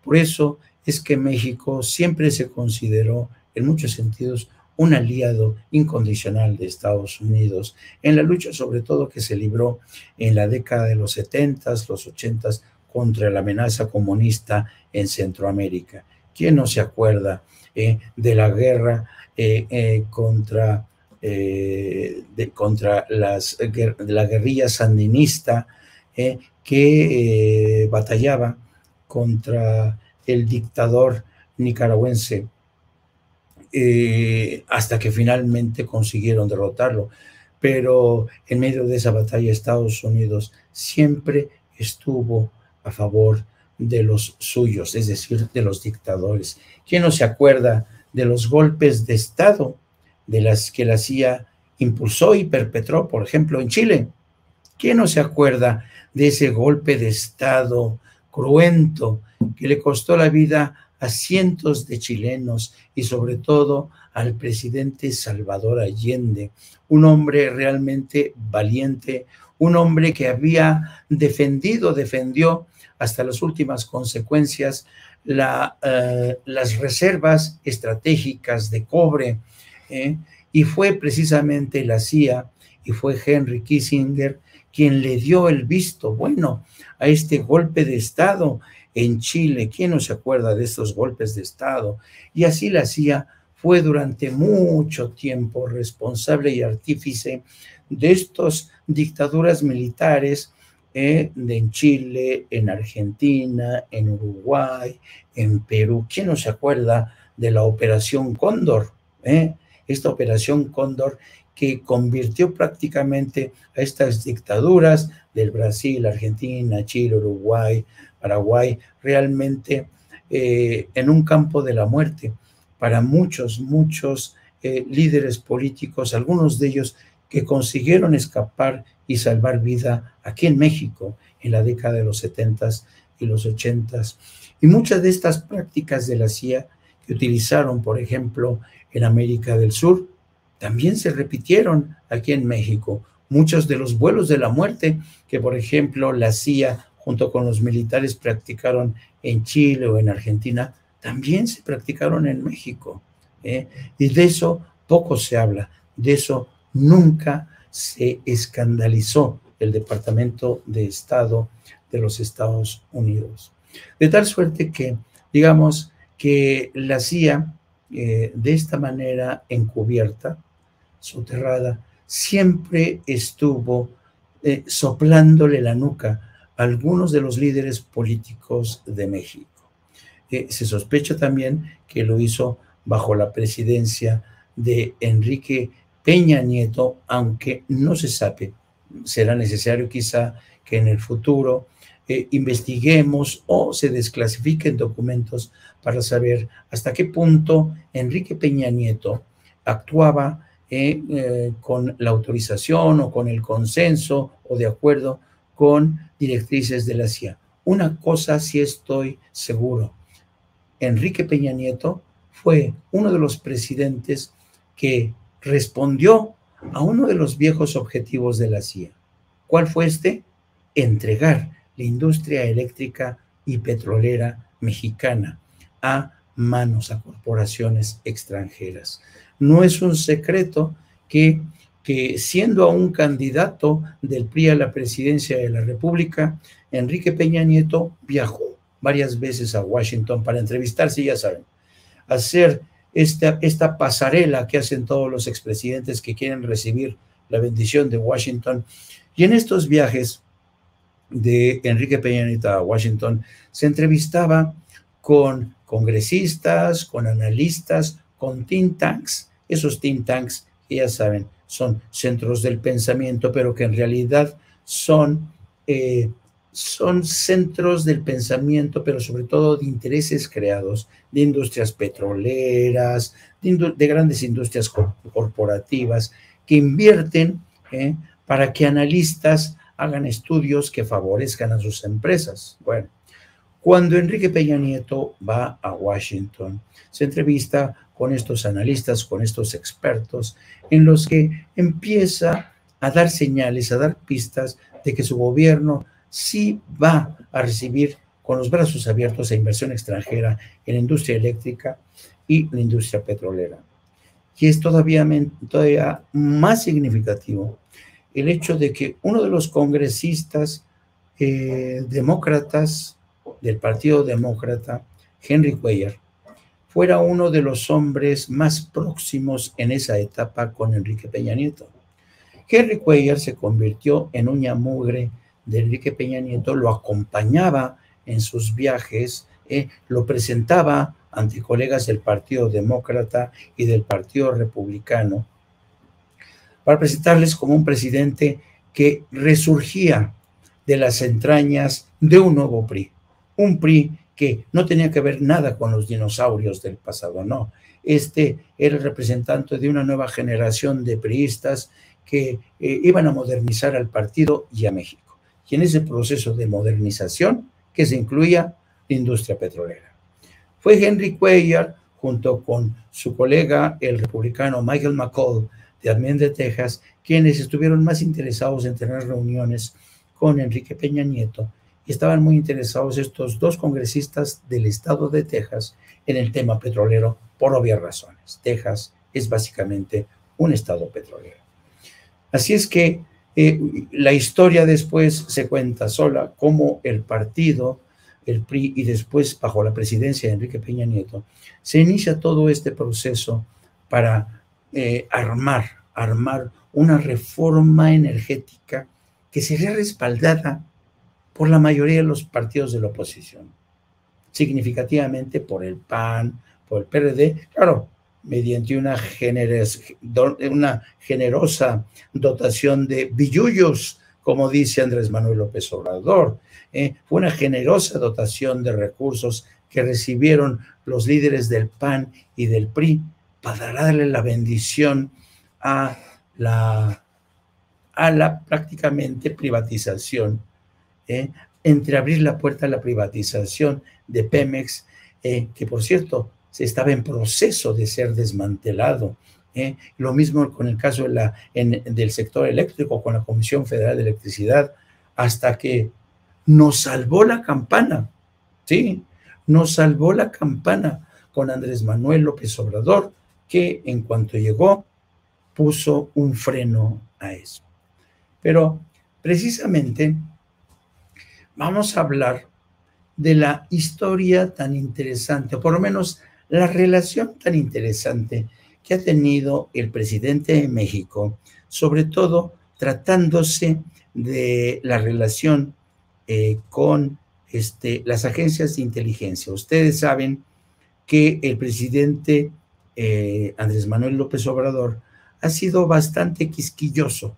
Por eso es que México siempre se consideró en muchos sentidos un aliado incondicional de Estados Unidos en la lucha sobre todo que se libró en la década de los 70s, los 80s contra la amenaza comunista en Centroamérica. ¿Quién no se acuerda de la guerra contra la guerrilla sandinista que batallaba contra el dictador nicaragüense hasta que finalmente consiguieron derrotarlo? Pero en medio de esa batalla Estados Unidos siempre estuvo a favor de los suyos, es decir, de los dictadores. ¿Quién no se acuerda de los golpes de Estado de las que la CIA impulsó y perpetró, por ejemplo, en Chile? ¿Quién no se acuerda de ese golpe de Estado cruento que le costó la vida a cientos de chilenos y sobre todo al presidente Salvador Allende, un hombre realmente valiente, un hombre que defendió hasta las últimas consecuencias las reservas estratégicas de cobre, y fue precisamente la CIA y fue Henry Kissinger quien le dio el visto bueno a este golpe de Estado en Chile. ¿Quién no se acuerda de estos golpes de Estado? Y así la CIA fue durante mucho tiempo responsable y artífice de estas dictaduras militares en Chile, en Argentina, en Uruguay, en Perú. ¿Quién no se acuerda de la Operación Cóndor? Esta Operación Cóndor que convirtió prácticamente a estas dictaduras del Brasil, Argentina, Chile, Uruguay, Paraguay, realmente en un campo de la muerte para muchos líderes políticos, algunos de ellos que consiguieron escapar y salvar vida aquí en México en la década de los 70s y los 80s. Y muchas de estas prácticas de la CIA que utilizaron, por ejemplo, en América del Sur, también se repitieron aquí en México. Muchos de los vuelos de la muerte que, por ejemplo, la CIA junto con los militares practicaron en Chile o en Argentina, también se practicaron en México. Y de eso poco se habla, de eso nunca se escandalizó el Departamento de Estado de los Estados Unidos. De tal suerte que, digamos, que la CIA, de esta manera encubierta, soterrada, siempre estuvo soplándole la nuca a algunos de los líderes políticos de México. Se sospecha también que lo hizo bajo la presidencia de Enrique Peña Nieto, aunque no se sabe. Será necesario quizá que en el futuro investiguemos o se desclasifiquen documentos para saber hasta qué punto Enrique Peña Nieto actuaba con la autorización o con el consenso o de acuerdo con directrices de la CIA. Una cosa sí estoy seguro: Enrique Peña Nieto fue uno de los presidentes que respondió a uno de los viejos objetivos de la CIA. ¿Cuál fue este? Entregar la industria eléctrica y petrolera mexicana a corporaciones extranjeras. No es un secreto que siendo aún candidato del PRI a la presidencia de la República, Enrique Peña Nieto viajó varias veces a Washington para entrevistarse, ya saben, hacer esta pasarela que hacen todos los expresidentes que quieren recibir la bendición de Washington. Y en estos viajes de Enrique Peña Nieto a Washington se entrevistaba con congresistas, con analistas, con think tanks, esos think tanks que ya saben son centros del pensamiento, pero que en realidad son centros del pensamiento, pero sobre todo de intereses creados, de industrias petroleras, de grandes industrias corporativas, que invierten para que analistas hagan estudios que favorezcan a sus empresas. Bueno, cuando Enrique Peña Nieto va a Washington, se entrevista con estos analistas, con estos expertos, en los que empieza a dar señales, a dar pistas de que su gobierno sí va a recibir con los brazos abiertos a inversión extranjera en la industria eléctrica y la industria petrolera. Y es todavía más significativo el hecho de que uno de los congresistas demócratas del Partido Demócrata, Henry Cuellar, fuera uno de los hombres más próximos en esa etapa con Enrique Peña Nieto. Henry Cuellar se convirtió en uña mugre de Enrique Peña Nieto, lo acompañaba en sus viajes, lo presentaba ante colegas del Partido Demócrata y del Partido Republicano, para presentarles como un presidente que resurgía de las entrañas de un nuevo PRI, un PRI que no tenía que ver nada con los dinosaurios del pasado, no. Este era el representante de una nueva generación de priistas que iban a modernizar al partido y a México. Y en ese proceso de modernización, que se incluía la industria petrolera. Fue Henry Cuellar, junto con su colega, el republicano Michael McCall, también de Texas, quienes estuvieron más interesados en tener reuniones con Enrique Peña Nieto, y estaban muy interesados estos dos congresistas del estado de Texas en el tema petrolero, por obvias razones. Texas es básicamente un estado petrolero. Así es que la historia después se cuenta sola, como el partido, el PRI, y después bajo la presidencia de Enrique Peña Nieto, se inicia todo este proceso para armar una reforma energética que sería respaldada por la mayoría de los partidos de la oposición, significativamente por el PAN, por el PRD, claro, mediante una generosa dotación de billullos, como dice Andrés Manuel López Obrador. Fue una generosa dotación de recursos que recibieron los líderes del PAN y del PRI para darle la bendición a la prácticamente privatización, entreabrir la puerta a la privatización de Pemex, que por cierto se estaba en proceso de ser desmantelado. Lo mismo con el caso del sector eléctrico, con la Comisión Federal de Electricidad, hasta que nos salvó la campana, ¿sí? Nos salvó la campana con Andrés Manuel López Obrador, que en cuanto llegó puso un freno a eso. Pero precisamente vamos a hablar de la historia tan interesante, o por lo menos la relación tan interesante que ha tenido el presidente de México, sobre todo tratándose de la relación con las agencias de inteligencia. Ustedes saben que el presidente Andrés Manuel López Obrador ha sido bastante quisquilloso,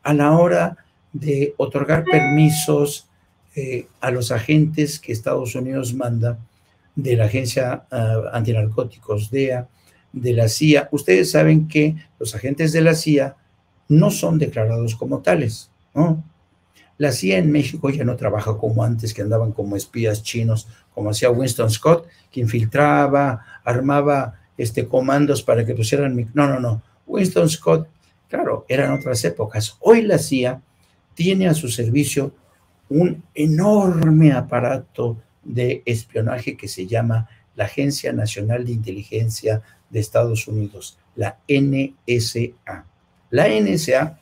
a la hora de otorgar permisos a los agentes que Estados Unidos manda de la Agencia Antinarcóticos, DEA, de la CIA. Ustedes saben que los agentes de la CIA no son declarados como tales, ¿no? La CIA en México ya no trabaja como antes, que andaban como espías chinos, como hacía Winston Scott, que infiltraba, armaba comandos para que pusieran... No. Winston Scott, claro, eran otras épocas. Hoy la CIA tiene a su servicio un enorme aparato de espionaje que se llama la Agencia Nacional de Inteligencia de Estados Unidos, la NSA. La NSA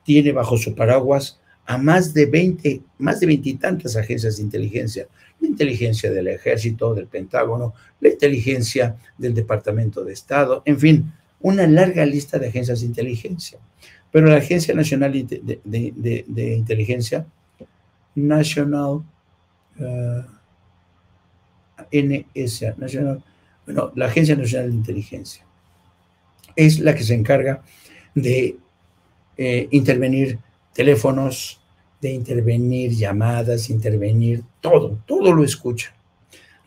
tiene bajo su paraguas a más de 20 y tantas agencias de inteligencia, la inteligencia del Ejército, del Pentágono, la inteligencia del Departamento de Estado, en fin, una larga lista de agencias de inteligencia. Pero la Agencia Nacional de Inteligencia, National, NSA, la Agencia Nacional de Inteligencia, es la que se encarga de intervenir teléfonos, de intervenir llamadas, intervenir todo lo escucha.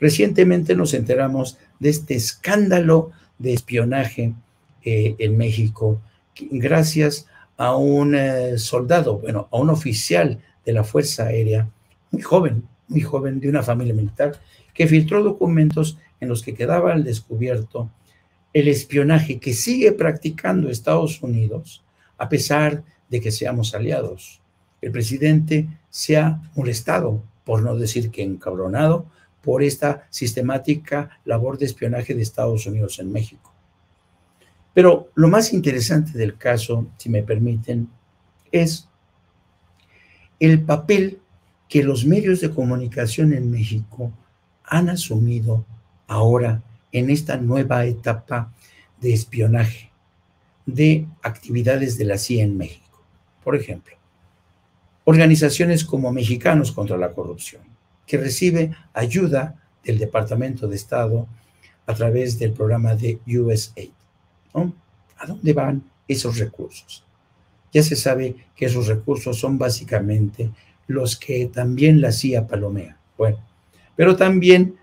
Recientemente nos enteramos de este escándalo de espionaje en México, gracias a un soldado, a un oficial de la Fuerza Aérea, muy joven, de una familia militar, que filtró documentos en los que quedaba al descubierto el espionaje que sigue practicando Estados Unidos, a pesar de que seamos aliados. El presidente se ha molestado, por no decir que encabronado, por esta sistemática labor de espionaje de Estados Unidos en México. Pero lo más interesante del caso, si me permiten, es el papel que los medios de comunicación en México han asumido ahora en esta nueva etapa de espionaje, de actividades de la CIA en México. Por ejemplo, organizaciones como Mexicanos contra la Corrupción, que recibe ayuda del Departamento de Estado a través del programa de USAID, ¿no? ¿A dónde van esos recursos? Ya se sabe que esos recursos son básicamente los que también la CIA palomea. Bueno, pero también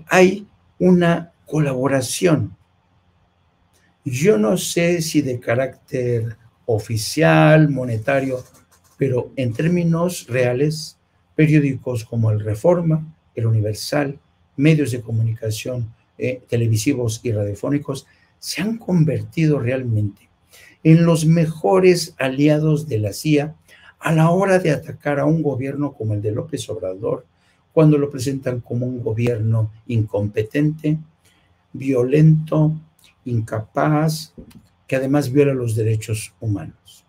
hay una colaboración. Yo no sé si de carácter oficial, monetario, pero en términos reales, periódicos como el Reforma, el Universal, medios de comunicación televisivos y radiofónicos se han convertido realmente en los mejores aliados de la CIA a la hora de atacar a un gobierno como el de López Obrador, cuando lo presentan como un gobierno incompetente, violento, incapaz, que además viola los derechos humanos.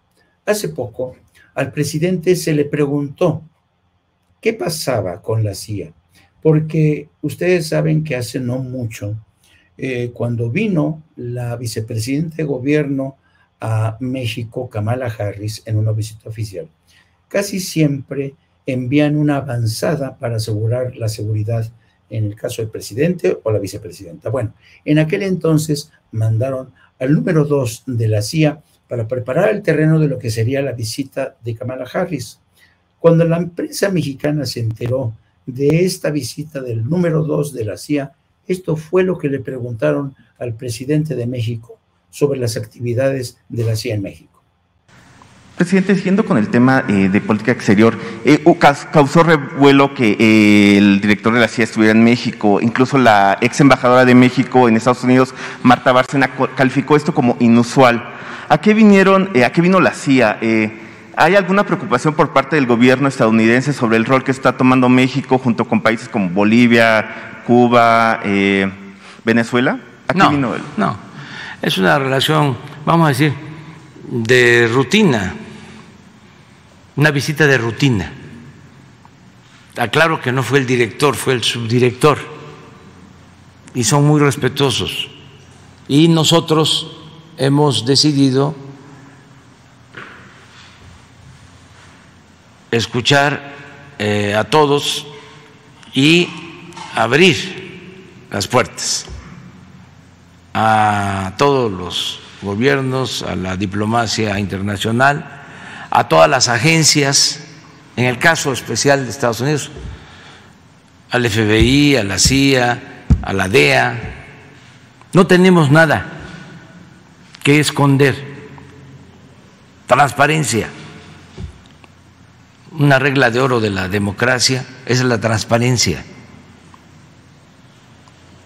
Hace poco, al presidente se le preguntó qué pasaba con la CIA, porque ustedes saben que hace no mucho, cuando vino la vicepresidenta de gobierno a México, Kamala Harris, en una visita oficial, casi siempre envían una avanzada para asegurar la seguridad en el caso del presidente o la vicepresidenta. Bueno, en aquel entonces mandaron al número 2 de la CIA para preparar el terreno de lo que sería la visita de Kamala Harris. Cuando la prensa mexicana se enteró de esta visita del número 2 de la CIA, esto fue lo que le preguntaron al presidente de México sobre las actividades de la CIA en México. Presidente, siguiendo con el tema de política exterior, causó revuelo que el director de la CIA estuviera en México, incluso la ex embajadora de México en Estados Unidos, Marta Bárcena, calificó esto como inusual. ¿A qué vino la CIA? ¿Hay alguna preocupación por parte del gobierno estadounidense sobre el rol que está tomando México junto con países como Bolivia, Cuba, Venezuela? ¿A qué vino él? No, es una relación, vamos a decir, de rutina. Una visita de rutina. Aclaro que no fue el director, fue el subdirector. Y son muy respetuosos. Y nosotros hemos decidido escuchar a todos y abrir las puertas a todos los gobiernos, a la diplomacia internacional, a todas las agencias, en el caso especial de Estados Unidos, al FBI, a la CIA, a la DEA. No tenemos nada que esconder. Transparencia. Una regla de oro de la democracia es la transparencia.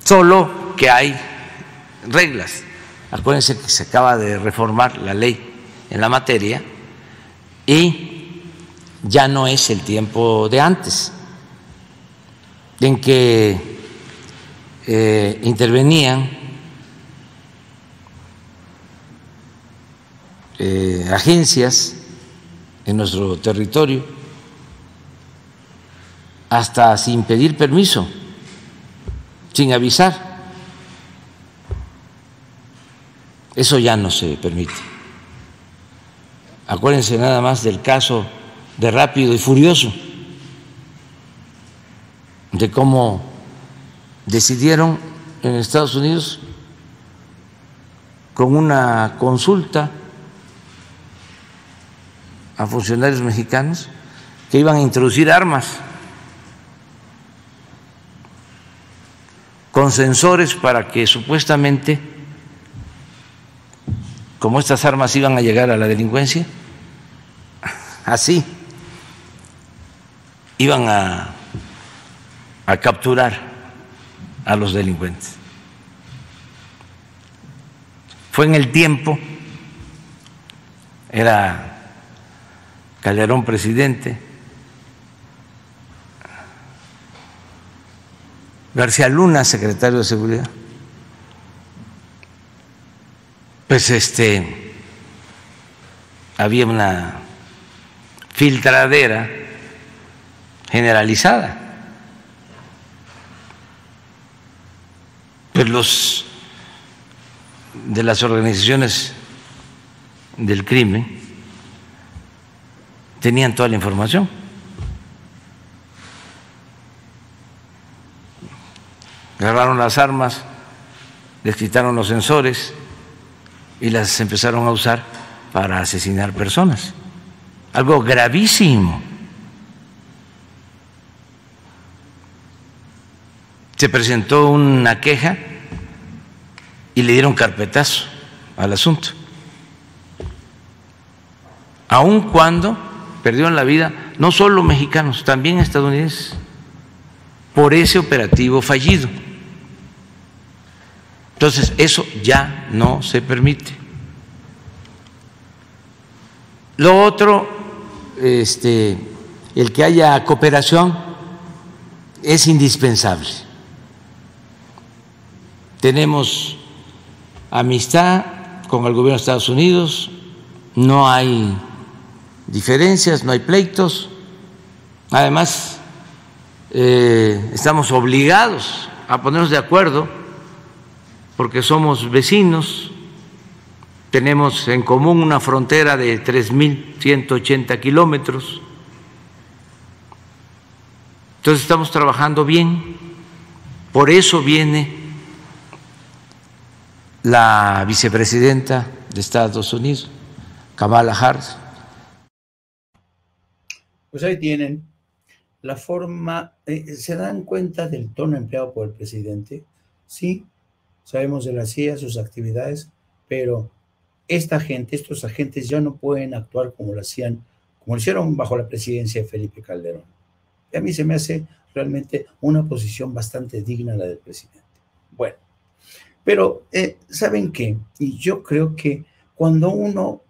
Solo que hay reglas. Acuérdense que se acaba de reformar la ley en la materia y ya no es el tiempo de antes, en que intervenían agencias en nuestro territorio, hasta sin pedir permiso, sin avisar. Eso ya no se permite. Acuérdense nada más del caso de Rápido y Furioso, de cómo decidieron en Estados Unidos con una consulta a funcionarios mexicanos que iban a introducir armas con sensores para que supuestamente, como estas armas iban a llegar a la delincuencia, así iban a capturar a los delincuentes. Fue en el tiempo, era Calderón presidente, García Luna secretario de Seguridad. Pues había una filtradera generalizada. Pues los de las organizaciones del crimen tenían toda la información. Agarraron las armas, les quitaron los sensores y las empezaron a usar para asesinar personas. Algo gravísimo. Se presentó una queja y le dieron carpetazo al asunto, aun cuando perdieron la vida no solo mexicanos, también estadounidenses, por ese operativo fallido. Entonces, eso ya no se permite. Lo otro, el que haya cooperación es indispensable. Tenemos amistad con el gobierno de Estados Unidos, no hay diferencias, no hay pleitos. Además, estamos obligados a ponernos de acuerdo porque somos vecinos, tenemos en común una frontera de 3.180 kilómetros. Entonces estamos trabajando bien, por eso viene la vicepresidenta de Estados Unidos, Kamala Harris. Pues ahí tienen la forma, ¿se dan cuenta del tono empleado por el presidente? Sí, sabemos de la CIA, sus actividades, pero esta gente, estos agentes ya no pueden actuar como lo hacían, como lo hicieron bajo la presidencia de Felipe Calderón. Y a mí se me hace realmente una posición bastante digna la del presidente. Bueno, pero ¿saben qué? Y yo creo que cuando uno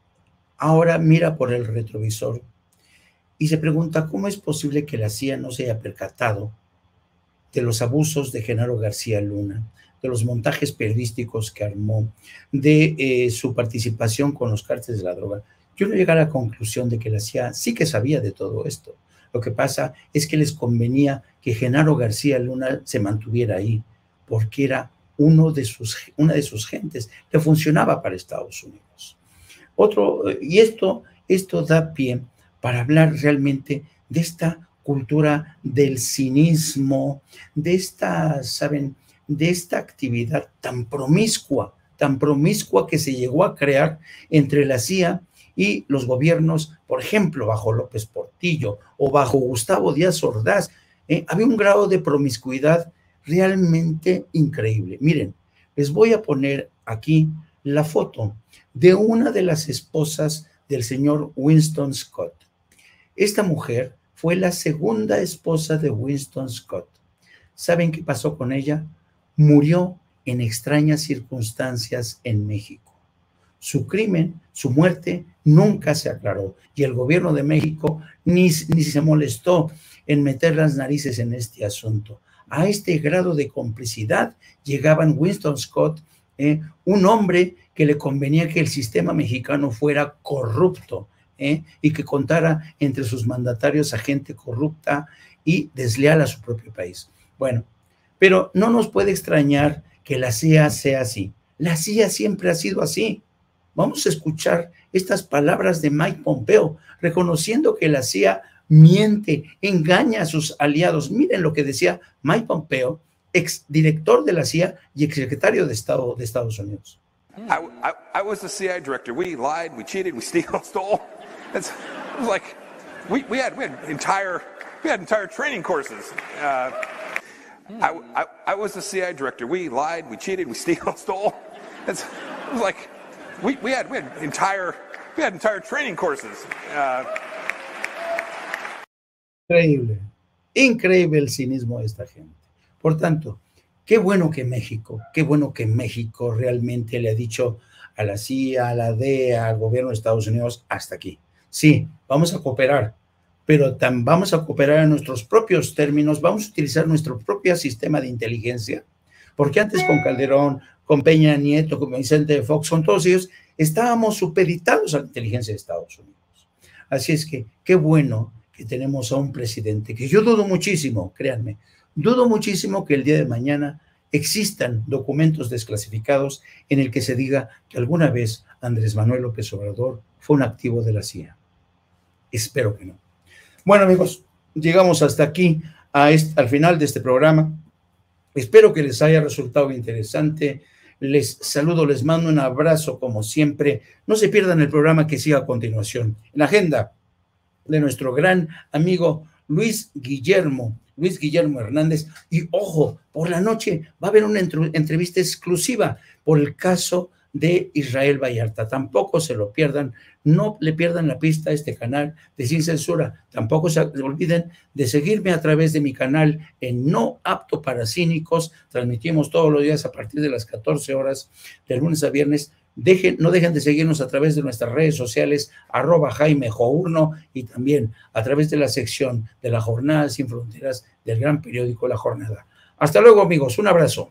ahora mira por el retrovisor y se pregunta cómo es posible que la CIA no se haya percatado de los abusos de Genaro García Luna, de los montajes periodísticos que armó, de su participación con los cárteles de la droga, yo no llegué a la conclusión de que la CIA sí que sabía de todo esto. Lo que pasa es que les convenía que Genaro García Luna se mantuviera ahí, porque era una de sus gentes, le funcionaba para Estados Unidos. Y esto da pie para hablar realmente de esta cultura del cinismo, de esta, ¿saben?, de esta actividad tan promiscua que se llegó a crear entre la CIA y los gobiernos, por ejemplo, bajo López Portillo o bajo Gustavo Díaz Ordaz. Había un grado de promiscuidad realmente increíble. Miren, les voy a poner aquí la foto de una de las esposas del señor Winston Scott. Esta mujer fue la segunda esposa de Winston Scott. ¿Saben qué pasó con ella? Murió en extrañas circunstancias en México. Su crimen, su muerte, nunca se aclaró y el gobierno de México ni se molestó en meter las narices en este asunto. A este grado de complicidad llegaban Winston Scott, un hombre que le convenía que el sistema mexicano fuera corrupto, y que contara entre sus mandatarios a gente corrupta y desleal a su propio país. Bueno, pero no nos puede extrañar que la CIA sea así. La CIA siempre ha sido así. Vamos a escuchar estas palabras de Mike Pompeo, reconociendo que la CIA miente, engaña a sus aliados. Miren lo que decía Mike Pompeo, exdirector de la CIA y exsecretario de Estado de Estados Unidos. I was the CIA director. We lied, we cheated, we stole. It was like we had entire training courses. I was the CIA director. We lied, we cheated, we stole. It was like we had entire training courses. Increíble, increíble el cinismo de esta gente. Por tanto, qué bueno que México realmente le ha dicho a la CIA, a la DEA, al gobierno de Estados Unidos, hasta aquí. Sí, vamos a cooperar, pero vamos a cooperar en nuestros propios términos, vamos a utilizar nuestro propio sistema de inteligencia, porque antes con Calderón, con Peña Nieto, con Vicente Fox, con todos ellos, estábamos supeditados a la inteligencia de Estados Unidos. Así es que qué bueno que tenemos a un presidente que yo dudo muchísimo, créanme, dudo muchísimo que el día de mañana existan documentos desclasificados en el que se diga que alguna vez Andrés Manuel López Obrador fue un activo de la CIA. Espero que no. Bueno, amigos, llegamos hasta aquí, al final de este programa. Espero que les haya resultado interesante. Les saludo, les mando un abrazo como siempre. No se pierdan el programa que siga a continuación. En la agenda de nuestro gran amigo Luis Guillermo Hernández. Y ojo, por la noche va a haber una entrevista exclusiva por el caso de Israel Vallarta. Tampoco se lo pierdan, no le pierdan la pista a este canal de Sin Censura. Tampoco se olviden de seguirme a través de mi canal en No Apto para Cínicos. Transmitimos todos los días a partir de las 14 horas, de lunes a viernes. No dejen de seguirnos a través de nuestras redes sociales, @JaimeJourno, y también a través de la sección de la Jornada Sin Fronteras del gran periódico La Jornada. Hasta luego, amigos. Un abrazo.